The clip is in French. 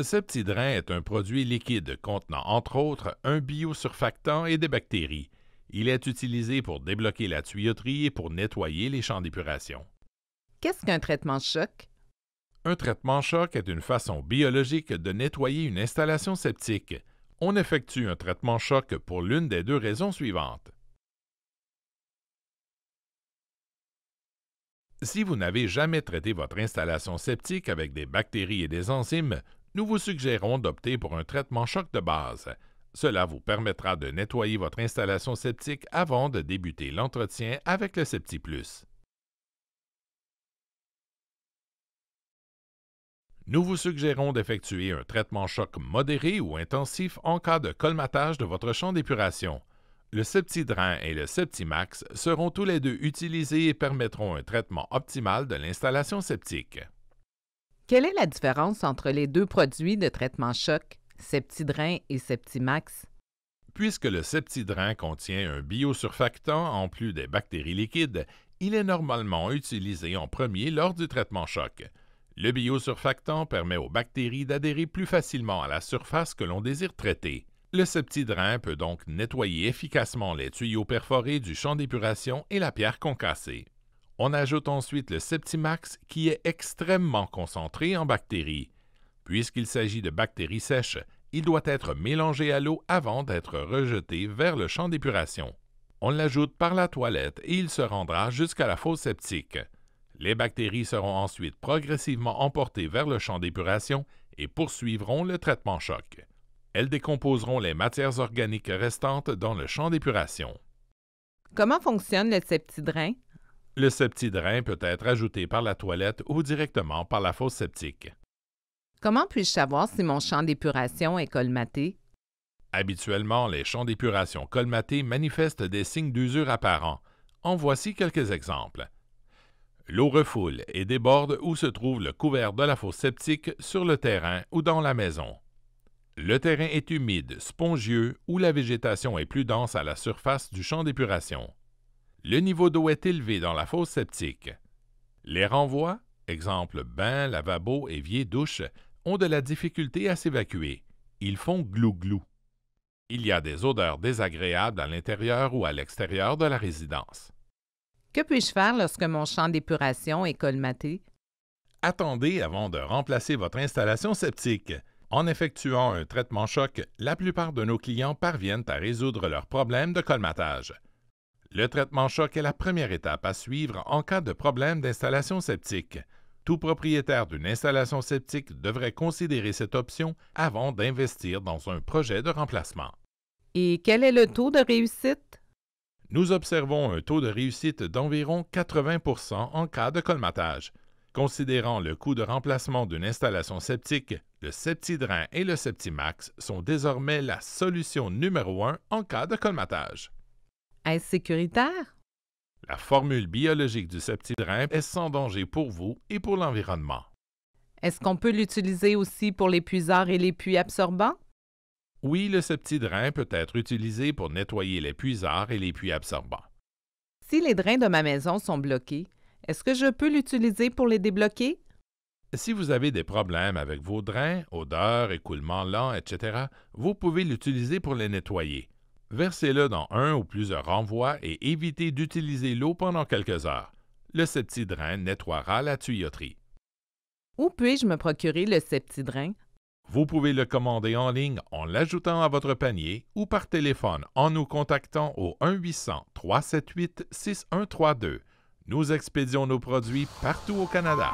Septidrain est un produit liquide contenant entre autres un biosurfactant et des bactéries. Il est utilisé pour débloquer la tuyauterie et pour nettoyer les champs d'épuration. Qu'est-ce qu'un traitement choc? Un traitement choc est une façon biologique de nettoyer une installation septique. On effectue un traitement choc pour l'une des deux raisons suivantes. Si vous n'avez jamais traité votre installation septique avec des bactéries et des enzymes, nous vous suggérons d'opter pour un traitement choc de base. Cela vous permettra de nettoyer votre installation septique avant de débuter l'entretien avec le SeptiPlus. Nous vous suggérons d'effectuer un traitement choc modéré ou intensif en cas de colmatage de votre champ d'épuration. Le Septidrain et le Septimax seront tous les deux utilisés et permettront un traitement optimal de l'installation septique. Quelle est la différence entre les deux produits de traitement choc, Septidrain et Septimax? Puisque le Septidrain contient un biosurfactant en plus des bactéries liquides, il est normalement utilisé en premier lors du traitement choc. Le biosurfactant permet aux bactéries d'adhérer plus facilement à la surface que l'on désire traiter. Le Septidrain peut donc nettoyer efficacement les tuyaux perforés du champ d'épuration et la pierre concassée. On ajoute ensuite le Septimax qui est extrêmement concentré en bactéries. Puisqu'il s'agit de bactéries sèches, il doit être mélangé à l'eau avant d'être rejeté vers le champ d'épuration. On l'ajoute par la toilette et il se rendra jusqu'à la fosse septique. Les bactéries seront ensuite progressivement emportées vers le champ d'épuration et poursuivront le traitement choc. Elles décomposeront les matières organiques restantes dans le champ d'épuration. Comment fonctionne le Septidrain? Le Septidrain peut être ajouté par la toilette ou directement par la fosse septique. Comment puis-je savoir si mon champ d'épuration est colmaté? Habituellement, les champs d'épuration colmatés manifestent des signes d'usure apparents. En voici quelques exemples. L'eau refoule et déborde où se trouve le couvert de la fosse septique sur le terrain ou dans la maison. Le terrain est humide, spongieux ou la végétation est plus dense à la surface du champ d'épuration. Le niveau d'eau est élevé dans la fosse septique. Les renvois, exemple bain, lavabo, évier, douche, ont de la difficulté à s'évacuer. Ils font glou-glou. Il y a des odeurs désagréables à l'intérieur ou à l'extérieur de la résidence. Que puis-je faire lorsque mon champ d'épuration est colmaté? Attendez avant de remplacer votre installation septique. En effectuant un traitement choc, la plupart de nos clients parviennent à résoudre leurs problèmes de colmatage. Le traitement choc est la première étape à suivre en cas de problème d'installation septique. Tout propriétaire d'une installation septique devrait considérer cette option avant d'investir dans un projet de remplacement. Et quel est le taux de réussite? Nous observons un taux de réussite d'environ 80% en cas de colmatage. Considérant le coût de remplacement d'une installation septique, le Septidrain et le Septimax sont désormais la solution numéro 1 en cas de colmatage. Est-ce sécuritaire? La formule biologique du Septidrain est sans danger pour vous et pour l'environnement. Est-ce qu'on peut l'utiliser aussi pour les puiseurs et les puits absorbants? Oui, le Septidrain peut être utilisé pour nettoyer les puisards et les puits absorbants. Si les drains de ma maison sont bloqués, est-ce que je peux l'utiliser pour les débloquer? Si vous avez des problèmes avec vos drains, odeurs, écoulement lent, etc., vous pouvez l'utiliser pour les nettoyer. Versez-le dans un ou plusieurs renvois et évitez d'utiliser l'eau pendant quelques heures. Le Septidrain nettoiera la tuyauterie. Où puis-je me procurer le Septidrain? Vous pouvez le commander en ligne en l'ajoutant à votre panier ou par téléphone en nous contactant au 1-800-378-6132. Nous expédions nos produits partout au Canada.